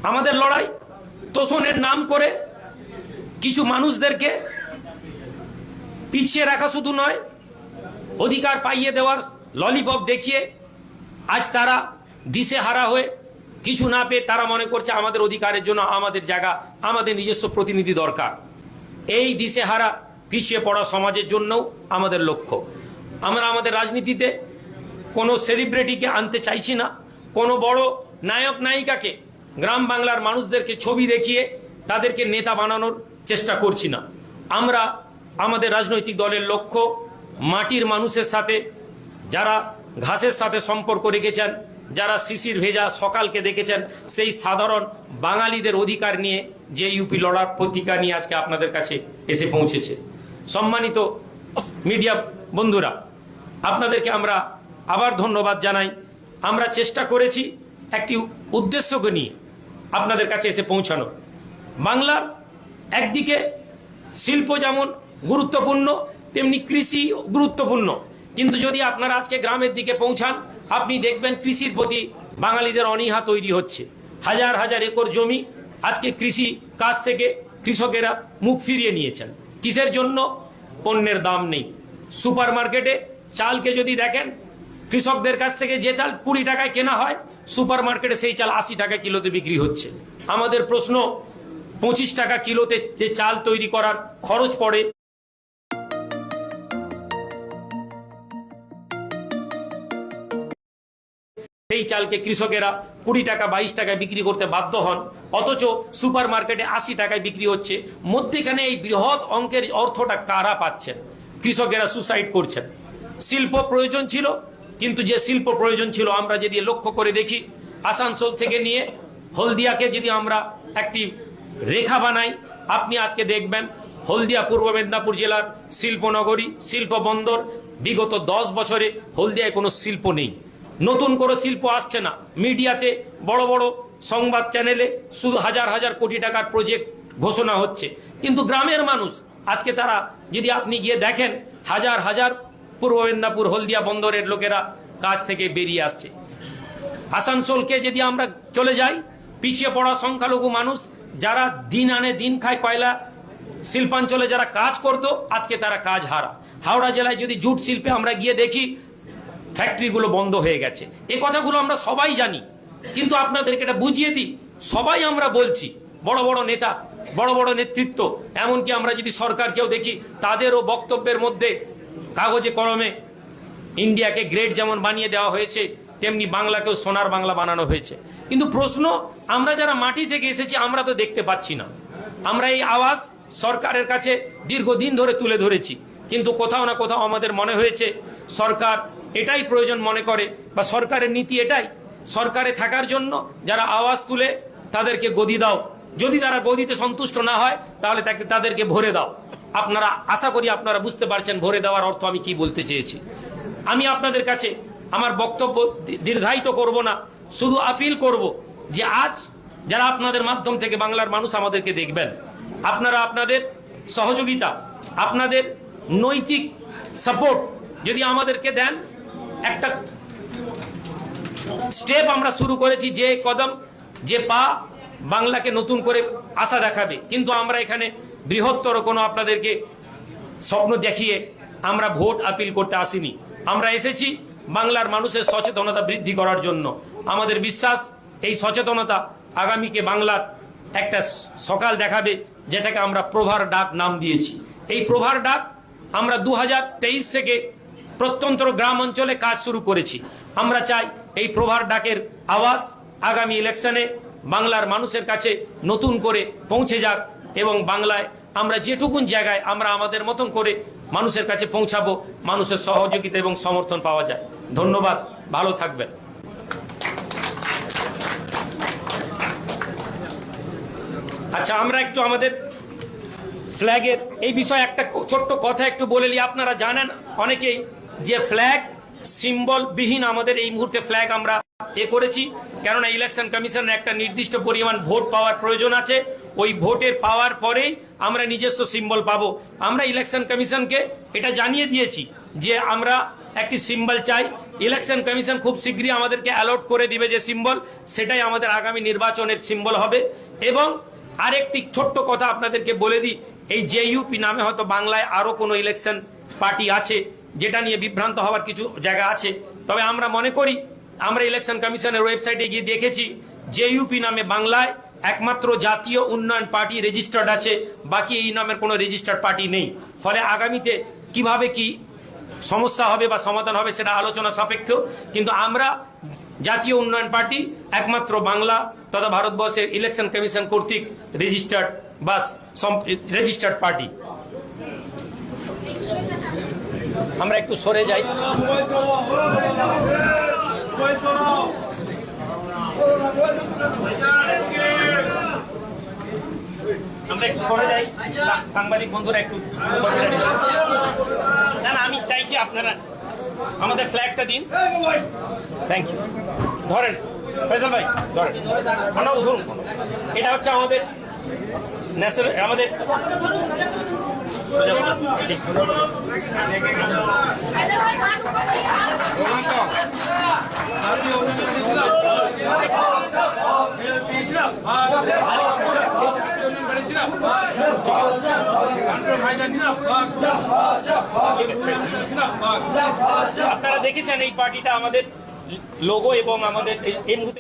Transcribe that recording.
আমাদের লড়াই তোষণের নাম করে কিছু মানুষদেরকে পিছিয়ে রাখা শুধু নয়, অধিকার পাইয়ে দেওয়ার ললিপপ দেখিয়ে আজ তারা দিশেহারা হয়ে কিছু না পেয়ে তারা মনে করছে আমাদের অধিকারের জন্য আমাদের জায়গা, আমাদের নিজস্ব প্রতিনিধি দরকার। এই দিশেহারা পিছিয়ে পড়া সমাজের জন্যও আমাদের লক্ষ্য। আমরা আমাদের রাজনীতিতে কোনো সেলিব্রিটিকে আনতে চাইছি না, কোনো বড় নায়ক নায়িকাকে গ্রাম বাংলার মানুষদেরকে ছবি দেখিয়ে তাদেরকে নেতা বানানোর চেষ্টা করছি না। আমরা আমাদের রাজনৈতিক দলের লক্ষ্য মাটির মানুষের সাথে, যারা ঘাসের সাথে সম্পর্ক রেখেছেন, যারা শিশির ভেজা সকালকে দেখেছেন, সেই সাধারণ বাঙালিদের অধিকার নিয়ে যে ইউপি লড়ার প্রতিজ্ঞা নিয়ে আজকে আপনাদের কাছে এসে পৌঁছেছে। সম্মানিত মিডিয়া বন্ধুরা, আপনাদেরকে আমরা আবার ধন্যবাদ জানাই। আমরা চেষ্টা করেছি একটি উদ্দেশ্যকে নিয়ে আপনাদের কাছে এসে পৌঁছানো। বাংলার একদিকে শিল্প যেমন গুরুত্বপূর্ণ, তেমনি কৃষি গুরুত্বপূর্ণ, কিন্তু যদি আপনারা আজকে গ্রামের দিকে পৌঁছান, আপনি দেখবেন কৃষির প্রতি বাঙালিদের অনীহা তৈরি হচ্ছে। হাজার হাজার একর জমি আজকে কৃষি কাজ থেকে কৃষকেরা মুখ ফিরিয়ে নিয়েছেন। কিসের জন্য? পণ্যের দাম নেই। সুপার মার্কেটে চালকে যদি দেখেন, কৃষকদের কাছ থেকে যে চাল 20 টাকায় কেনা হয়, সুপার মার্কেটে সেই চাল 80 টাকা কিলোতে বিক্রি হচ্ছে। আমাদের প্রশ্ন, 25 টাকা কিলোতে যে চাল তৈরি করার খরচ পড়ে, সেই চালকে কৃষকেরা 20 টাকা 22 টাকায় বিক্রি করতে বাধ্য হন, অথচ সুপার মার্কেটে 80 টাকায় বিক্রি হচ্ছে। মধ্যেখানে এই বৃহৎ অঙ্কের অর্থটা কারা পাচ্ছেন? কৃষকেরা সুসাইড করছেন। শিল্প প্রয়োজন ছিল, কিন্তু যে শিল্প প্রয়োজন ছিল আমরা যদি লক্ষ্য করে দেখি, আসানসোল থেকে নিয়ে হলদিয়াকে যদি আমরা একটি রেখা বানাই, আপনি আজকে দেখবেন হলদিয়া পূর্ব মেদিনীপুর জেলার শিল্পনগরী, শিল্প বন্দর। বিগত 10 বছরে হলদিয়ায় কোনো শিল্প নেই, নতুন করে শিল্প আসছে না। মিডিয়াতে বড় বড় সংবাদ চ্যানেলে শুধু হাজার হাজার কোটি টাকার প্রজেক্ট ঘোষণা হচ্ছে, কিন্তু গ্রামের মানুষ আজকে তারা যদি আপনি গিয়ে দেখেন, হাজার হাজার পূর্ব মেদিনীপুর হলদিয়া বন্দরের লোকেরা কাজ থেকে বেরিয়ে আসছে। আসানসোলকে যদি আমরা চলে যাই, পিছিয়ে পড়া সংখ্যালঘু মানুষ যারা দিন আনে দিন খায়, কয়লা শিল্পাঞ্চলে যারা কাজ করতো, আজকে তারা কাজ হারা। হাওড়া জেলায় যদি জুট শিল্পে আমরা গিয়ে দেখি, ফ্যাক্টরিগুলো বন্ধ হয়ে গেছে। এই কথাগুলো আমরা সবাই জানি, কিন্তু আপনাদেরকে এটা বুঝিয়ে দিই, সবাই আমরা বলছি, বড় বড় নেতা, বড় বড় নেতৃত্ব, এমনকি আমরা যদি সরকারকেও দেখি, তাদেরও বক্তব্যের মধ্যে কাগজে কলমে ইন্ডিয়াকে গ্রেট যেমন বানিয়ে দেওয়া হয়েছে, তেমনি বাংলাকেও সোনার বাংলা বানানো হয়েছে। কিন্তু প্রশ্ন, আমরা যারা মাটি থেকে এসেছি আমরা তো দেখতে পাচ্ছি না। আমরা এই আওয়াজ সরকারের কাছে দীর্ঘদিন ধরে তুলে ধরেছি, কিন্তু কোথাও না কোথাও আমাদের মনে হয়েছে সরকার এটাই প্রয়োজন মনে করে, বা সরকারের নীতি এটাই, সরকারে থাকার জন্য যারা আওয়াজ তুলে তাদেরকে গদি দাও, যদি তারা গদিতে সন্তুষ্ট না হয় তাহলে তাদেরকে ভরে দাও। আপনারা আশা করি আপনারা বুঝতে পারছেন ভরে দেওয়ার অর্থ আমি কি বলতে চেয়েছি। আমি আপনাদের কাছে আমার বক্তব্য দীর্ঘায়িত করব না, শুধু আপিল করব যে আজ যারা আপনাদের মাধ্যম থেকে বাংলার মানুষ আমাদেরকে দেখবেন, আপনারা আপনাদের সহযোগিতা, আপনাদের নৈতিক সাপোর্ট যদি আমাদেরকে দেন, একটা স্টেপ আমরা শুরু করেছি, যে কদম, যে পা বাংলাকে নতুন করে আশা দেখাবে। কিন্তু আমরা এখানে বৃহত্তর কোনো আপনাদেরকে স্বপ্ন দেখিয়ে আমরা ভোট আপিল করতে আসিনি। আমরা এসেছি বাংলার মানুষের সচেতনতা বৃদ্ধি করার জন্য। আমাদের বিশ্বাস এই সচেতনতা আগামীকে বাংলার একটা সকাল দেখাবে, যেটাকে আমরা প্রভার ডাক নাম দিয়েছি। এই প্রভার ডাক আমরা 2023 থেকে প্রত্যন্ত গ্রাম অঞ্চলে কাজ শুরু করেছি। আমরা চাই এই প্রভার ডাকের আওয়াজ আগামী ইলেকশনে বাংলার মানুষের কাছে নতুন করে পৌঁছে যাক, এবং বাংলায় আমরা যেটুকুন জায়গায় আমরা আমাদের মতন করে মানুষের কাছে পৌঁছাবো, মানুষের সহযোগিতা এবং সমর্থন পাওয়া যায়। ধন্যবাদ, ভালো থাকবেন। আচ্ছা, আমরা একটু আমাদের ফ্ল্যাগের এই বিষয়ে একটা ছোট্ট কথা একটু বলে নিই। আপনারা জানেন অনেকেই যে ফ্ল্যাগ সিম্বল বিহীন আমাদের এই মুহূর্তে ফ্ল্যাগ আমরা করেছি, কেননা ইলেকশন কমিশনের একটা নির্দিষ্ট পরিমাণ ভোট পাওয়ার প্রয়োজন আছে। ওই ভোটের পাওয়ার পরেই আমরা নিজস্ব সিম্বল পাবো। আমরা ইলেকশন কমিশনকে এটা জানিয়ে দিয়েছি যে আমরা একটি সিম্বল চাই, ইলেকশন কমিশন খুব শীঘ্রই আমাদেরকে অ্যালট করে দিবে যে সিম্বল, সেটাই আমাদের আগামী নির্বাচনের সিম্বল হবে। এবং আরেকটি ছোট্ট কথা আপনাদেরকে বলে দিই, এই জেইউপি নামে হয়তো বাংলায় আরো কোনো ইলেকশন পার্টি আছে, যেটা নিয়ে বিভ্রান্ত হওয়ার কিছু জায়গা আছে। তবে আমরা মনে করি, আমরা ইলেকশন কমিশনের ওয়েবসাইটে গিয়ে দেখেছি, জেইউপি নামে বাংলায় একমাত্র জাতীয় উন্নয়ন পার্টি রেজিস্টার্ড আছে, বাকি এই নামের কোনো রেজিস্টার্ড পার্টি নেই। ফলে আগামীতে কিভাবে কি সমস্যা হবে বা সমাধান হবে সেটা আলোচনা সাপেক্ষ, কিন্তু আমরা জাতীয় উন্নয়ন পার্টি একমাত্র বাংলা তথা ভারতবর্ষের ইলেকশন কমিশন কর্তৃক রেজিস্টার্ড রেজিস্টার্ড পার্টি। আমরা একটু সরে যাই। আমরা একটু সরে যাই, সাংবাদিক বন্ধুরা একটু সরে যাই। না না, আমি চাইছি আপনারা আমাদের ফ্ল্যাগটা দিন। Thank you. ধরেন ফয়সাল ভাই, ধরেন, ধরুন। এটা হচ্ছে আমাদের ন্যাশনাল, আমাদের ঠিক। আপনারা দেখেছেন এই পার্টিটা আমাদের লোগো এবং আমাদের এই মুহূর্তে